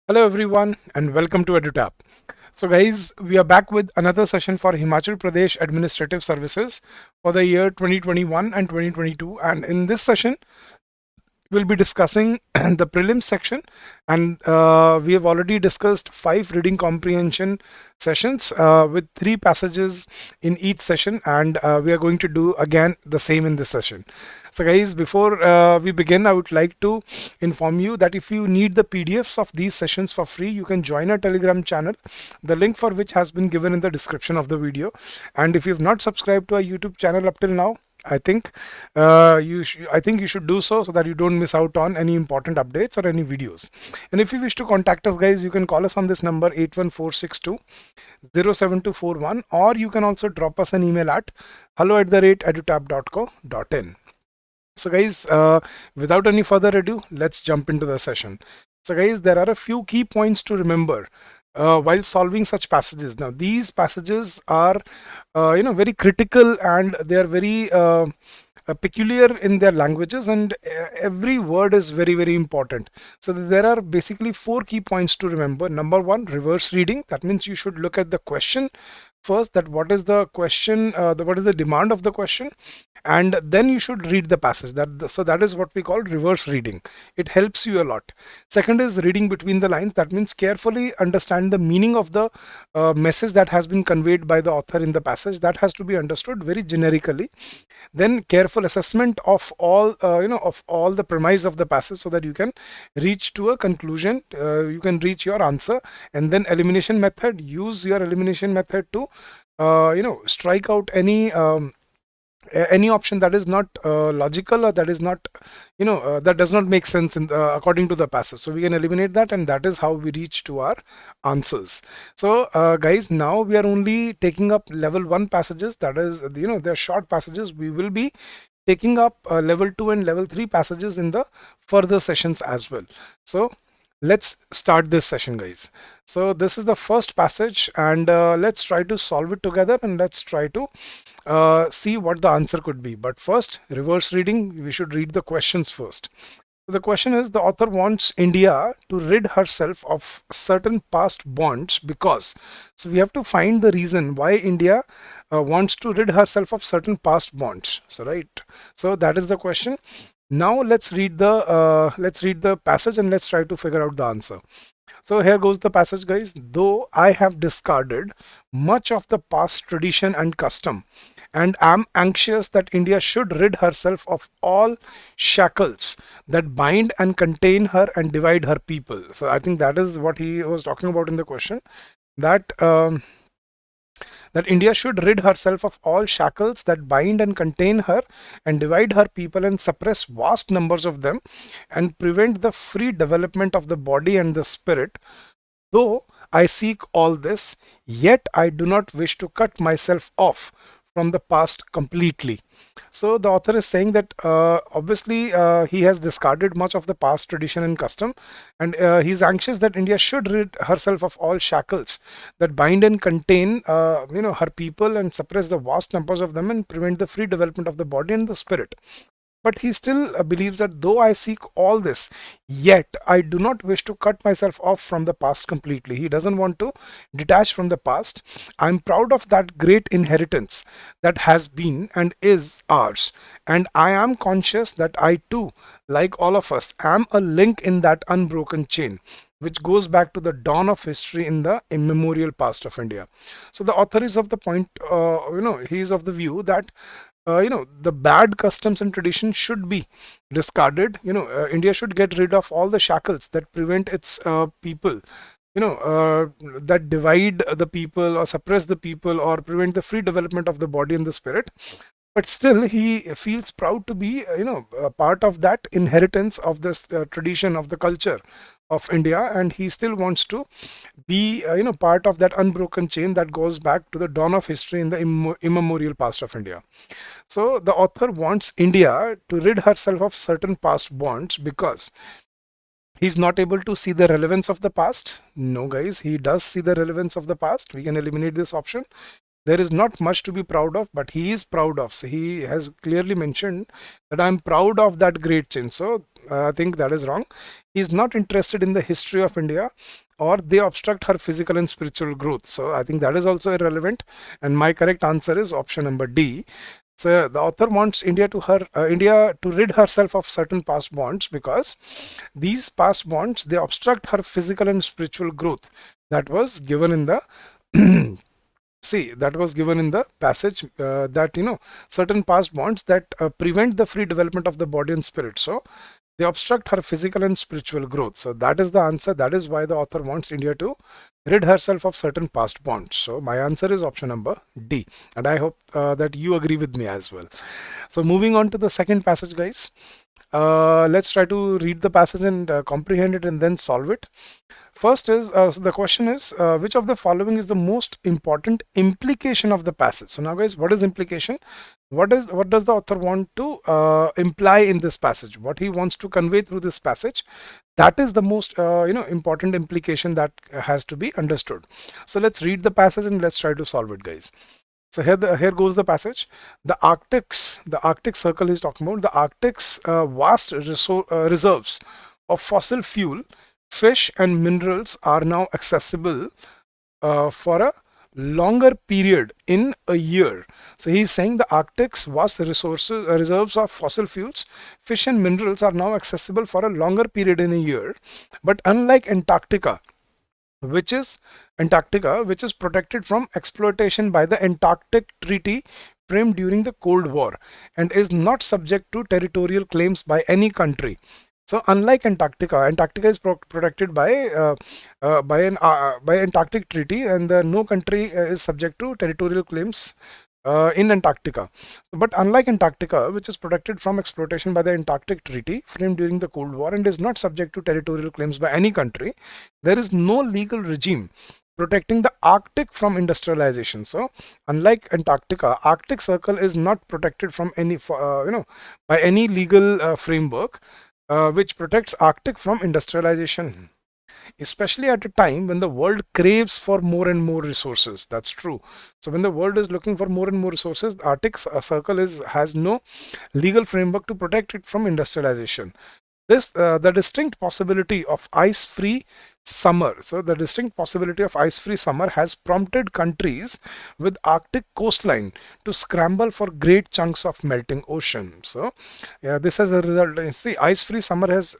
Hello everyone and welcome to EduTap. So guys, we are back with another session for Himachal Pradesh Administrative Services for the year 2021 and 2022, and in this session we'll be discussing the prelims section, and we have already discussed 5 reading comprehension sessions with 3 passages in each session, and we are going to do again the same in this session. So guys, before we begin, I would like to inform you that if you need the PDFs of these sessions for free, you can join our Telegram channel, the link for which has been given in the description of the video. And if you've not subscribed to our YouTube channel up till now, I think you should do so that you don't miss out on any important updates or any videos. And if you wish to contact us, guys, you can call us on this number 81462 07241, or you can also drop us an email at hello@edutap.co.in. So guys, without any further ado, let's jump into the session. So guys, there are a few key points to remember while solving such passages. Now, these passages are, very critical, and they are very peculiar in their languages, and every word is very, very important. So there are basically 4 key points to remember. Number one, reverse reading. That means you should look at the question first, that what is the question, what is the demand of the question, and then you should read the passage. So that is what we call reverse reading. It helps you a lot. Second is reading between the lines. That means carefully understand the meaning of the message that has been conveyed by the author in the passage. That has to be understood very generically. Then careful assessment of all of all the premise of the passage, so that you can reach to a conclusion, you can reach your answer. And then elimination method. Use your elimination method to strike out any option that is not logical, or that is not that does not make sense according to the passage. So we can eliminate that, and that is how we reach to our answers. So guys, now we are only taking up level 1 passages. That is, they're short passages. We will be taking up level 2 and level 3 passages in the further sessions as well. So let's start this session, guys. So this is the first passage, and let's try to solve it together, and let's try to see what the answer could be. But first, reverse reading, we should read the questions first. So the question is, the author wants India to rid herself of certain past bonds because. So we have to find the reason why India wants to rid herself of certain past bonds. So right. So that is the question. Now let's read the passage, and let's try to figure out the answer. So here goes the passage, guys. Though I have discarded much of the past tradition and custom, and am anxious that India should rid herself of all shackles that bind and contain her and divide her people. So I think that is what he was talking about in the question, that that India should rid herself of all shackles that bind and contain her and divide her people and suppress vast numbers of them and prevent the free development of the body and the spirit. Though I seek all this, yet I do not wish to cut myself off from the past completely. So the author is saying that obviously he has discarded much of the past tradition and custom, and he's anxious that India should rid herself of all shackles that bind and contain her people and suppress the vast numbers of them and prevent the free development of the body and the spirit. But he still believes that though I seek all this, yet I do not wish to cut myself off from the past completely. He doesn't want to detach from the past. I'm proud of that great inheritance that has been and is ours. And I am conscious that I too, like all of us, am a link in that unbroken chain, which goes back to the dawn of history in the immemorial past of India. So the author is of the point, he is of the view that the bad customs and traditions should be discarded. India should get rid of all the shackles that prevent its people, that divide the people or suppress the people or prevent the free development of the body and the spirit. But still he feels proud to be a part of that inheritance of this tradition of the culture of India, and he still wants to be part of that unbroken chain that goes back to the dawn of history in the immemorial past of India. So the author wants India to rid herself of certain past bonds because he's not able to see the relevance of the past. No, guys, he does see the relevance of the past. We can eliminate this option. There is not much to be proud of, but he is proud of. So he has clearly mentioned that I'm proud of that great change. So I think that is wrong. He is not interested in the history of India, or they obstruct her physical and spiritual growth. So I think that is also irrelevant. And my correct answer is option number D. So the author wants India to rid herself of certain past bonds, because these past bonds, they obstruct her physical and spiritual growth. That was given in the see, that was given in the passage, that certain past bonds that prevent the free development of the body and spirit. So they obstruct her physical and spiritual growth. So that is the answer. That is why the author wants India to rid herself of certain past bonds. So my answer is option number D. And I hope that you agree with me as well. So moving on to the second passage, guys. Let's try to read the passage and comprehend it and then solve it. First is, so the question is, which of the following is the most important implication of the passage? So now, guys, what is implication? What does the author want to imply in this passage? What he wants to convey through this passage? That is the most important implication that has to be understood. So let's read the passage and let's try to solve it, guys. So here goes the passage. The Arctic Circle is talking about. The Arctic's vast reserves of fossil fuel, fish and minerals are now accessible for a longer period in a year. So he's saying the Arctic's vast reserves of fossil fuels, fish and minerals are now accessible for a longer period in a year. But unlike Antarctica, which is protected from exploitation by the Antarctic Treaty framed during the Cold War and is not subject to territorial claims by any country. So unlike Antarctica is protected by Antarctic Treaty, and no country is subject to territorial claims in Antarctica. But unlike Antarctica, which is protected from exploitation by the Antarctic Treaty framed during the Cold War and is not subject to territorial claims by any country, there is no legal regime protecting the Arctic from industrialization. So unlike Antarctica, Arctic Circle is not protected from any by any legal framework which protects Arctic from industrialization, especially at a time when the world craves for more and more resources. That's true. So when the world is looking for more and more resources, the Arctic Circle has no legal framework to protect it from industrialization. The distinct possibility of ice-free summer. So the distinct possibility of ice-free summer has prompted countries with Arctic coastline to scramble for great chunks of melting ocean. So yeah, this has a result. See, ice-free summer has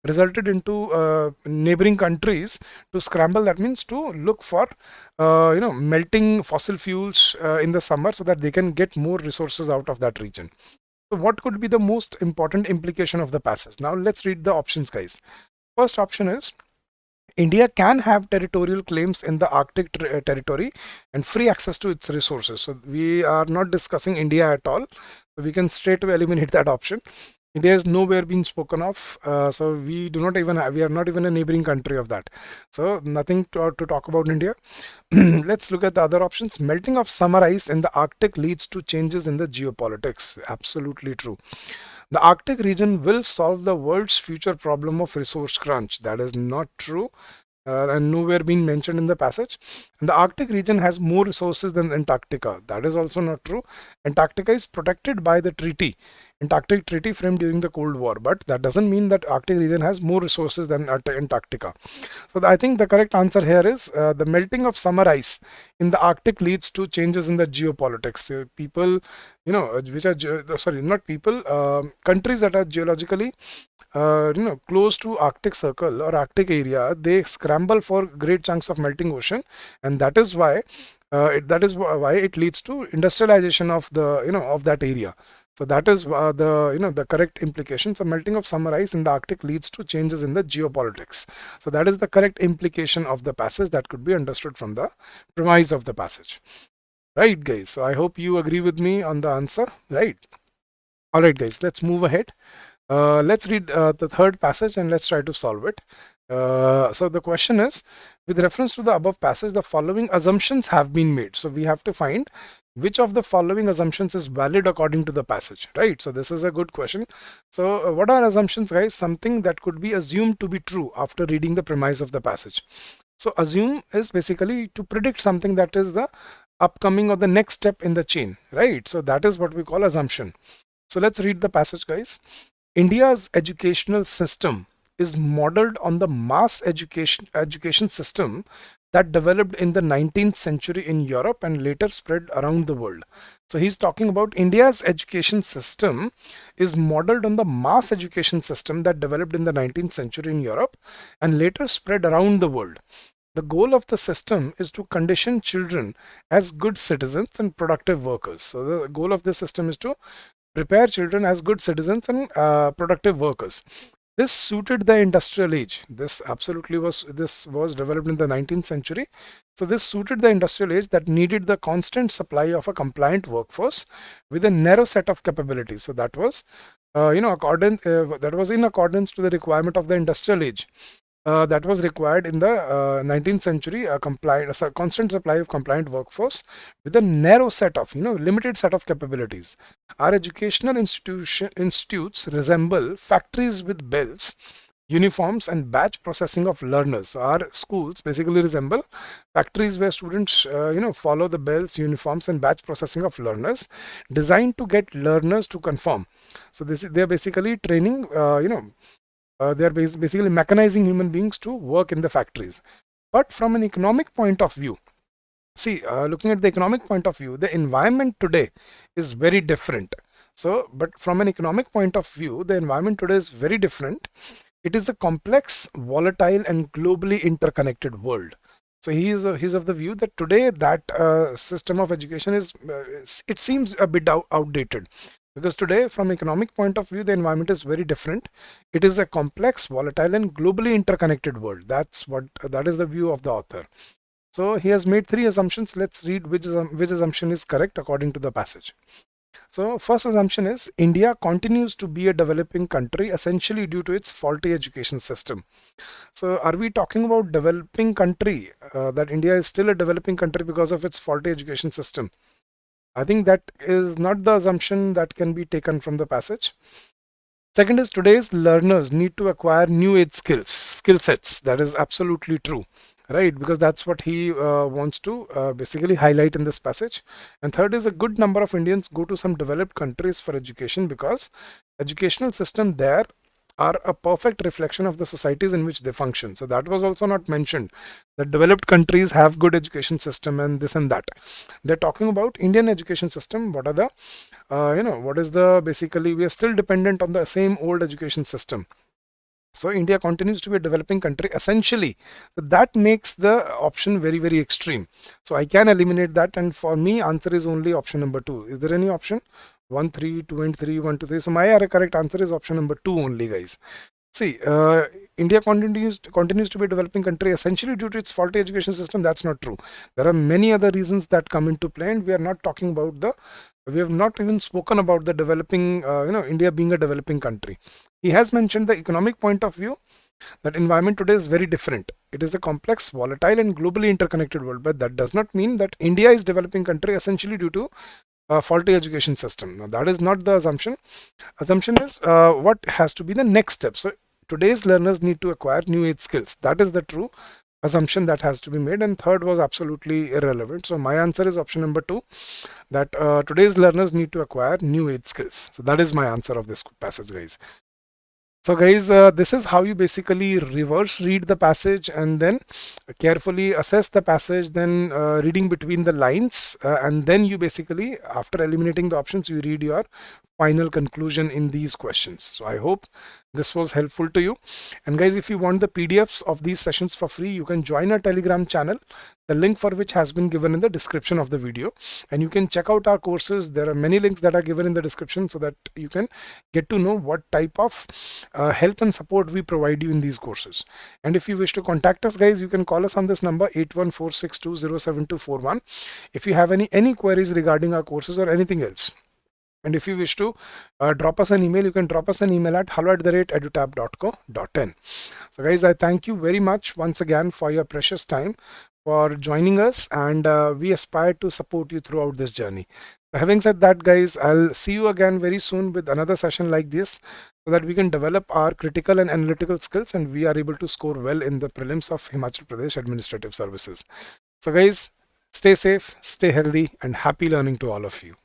resulted into neighboring countries to scramble. That means to look for melting fossil fuels in the summer, so that they can get more resources out of that region. So what could be the most important implication of the passage? Now let's read the options, guys. First option is, India can have territorial claims in the Arctic territory and free access to its resources. So we are not discussing India at all. So we can straight away eliminate that option. India is nowhere being spoken of, so we are not even a neighboring country of that. So nothing to talk about India. Let's look at the other options. Melting of summer ice in the Arctic leads to changes in the geopolitics. Absolutely true. The Arctic region will solve the world's future problem of resource crunch. That is not true. And nowhere being mentioned in the passage. And the Arctic region has more resources than Antarctica. That is also not true. Antarctica is protected by the Antarctic Treaty framed during the Cold War, but that doesn't mean that Arctic region has more resources than Antarctica. So I think the correct answer here is the melting of summer ice in the Arctic leads to changes in the geopolitics. People, which are not people, countries that are geologically close to Arctic Circle or Arctic area, they scramble for great chunks of melting ocean, and that is why it leads to industrialization of of that area. So that is the correct implication. So melting of summer ice in the Arctic leads to changes in the geopolitics. So that is the correct implication of the passage that could be understood from the premise of the passage. Right, guys? So I hope you agree with me on the answer. Right. All right, guys. Let's move ahead. Let's read the third passage and let's try to solve it. So the question is, with reference to the above passage, the following assumptions have been made. So we have to find which of the following assumptions is valid according to the passage, right? So this is a good question. So what are assumptions, guys? Something that could be assumed to be true after reading the premise of the passage. So assume is basically to predict something that is the upcoming or the next step in the chain, right? So that is what we call assumption. So let's read the passage, guys. India's educational system is modeled on the mass education system that developed in the 19th century in Europe and later spread around the world. So he's talking about India's education system is modeled on the mass education system that developed in the 19th century in Europe and later spread around the world. The goal of the system is to condition children as good citizens and productive workers. So the goal of this system is to prepare children as good citizens and productive workers. This suited the industrial age. This was developed in the 19th century. So this suited the industrial age that needed the constant supply of a compliant workforce with a narrow set of capabilities. So that was, that was in accordance to the requirement of the industrial age. That was required in the 19th century, a constant supply of compliant workforce with a narrow set of, limited set of capabilities. Our educational institutes resemble factories with bells, uniforms and batch processing of learners. So our schools basically resemble factories where students follow the bells, uniforms and batch processing of learners, designed to get learners to conform. So they're basically training, they're basically mechanizing human beings to work in the factories. But from an economic point of view, looking at the economic point of view, the environment today is very different. So, but from an economic point of view, the environment today is very different. It is a complex, volatile, and globally interconnected world. So he's of the view that today that system of education is, it seems a bit outdated. Because today, from economic point of view, the environment is very different. It is a complex, volatile, and globally interconnected world. That is the view of the author. So he has made 3 assumptions. Let's read which assumption is correct according to the passage. So first assumption is India continues to be a developing country essentially due to its faulty education system. So are we talking about developing country, that India is still a developing country because of its faulty education system? I think that is not the assumption that can be taken from the passage. Second is today's learners need to acquire new age skill sets. That is absolutely true, right? Because that's what he wants to basically highlight in this passage. And third is a good number of Indians go to some developed countries for education because educational system there are a perfect reflection of the societies in which they function. So that was also not mentioned, that developed countries have good education system and this and that. They're talking about Indian education system. What are the, what is the, basically we are still dependent on the same old education system. So India continues to be a developing country essentially. So that makes the option very, very extreme. So I can eliminate that, and for me answer is only option number 2. Is there any option? 1, 3, 2 and 3, 1, 2, 3. So my correct answer is option number 2 only, guys. See, India continues to be a developing country essentially due to its faulty education system. That's not true. There are many other reasons that come into play, and we are not talking about we have not even spoken about the developing, India being a developing country. He has mentioned the economic point of view, that environment today is very different. It is a complex, volatile and globally interconnected world, but that does not mean that India is developing country essentially due to faulty education system. Now, that is not the assumption. Assumption is what has to be the next step. So today's learners need to acquire new age skills. That is the true assumption that has to be made, and third was absolutely irrelevant. So my answer is option number 2, that today's learners need to acquire new age skills. So that is my answer of this passage, guys. So guys, this is how you basically reverse read the passage and then carefully assess the passage, then reading between the lines, and then you basically, after eliminating the options, you read your final conclusion in these questions. So I hope this was helpful to you. And guys, if you want the PDFs of these sessions for free, you can join our Telegram channel, the link for which has been given in the description of the video. And you can check out our courses. There are many links that are given in the description so that you can get to know what type of help and support we provide you in these courses. And if you wish to contact us, guys, you can call us on this number 8146207241 if you have any queries regarding our courses or anything else. And if you wish to drop us an email, you can drop us an email at hello@edutap.co.in. So guys, I thank you very much once again for your precious time, for joining us, and we aspire to support you throughout this journey. So having said that, guys, I'll see you again very soon with another session like this, so that we can develop our critical and analytical skills and we are able to score well in the prelims of Himachal Pradesh Administrative Services. So guys, stay safe, stay healthy, and happy learning to all of you.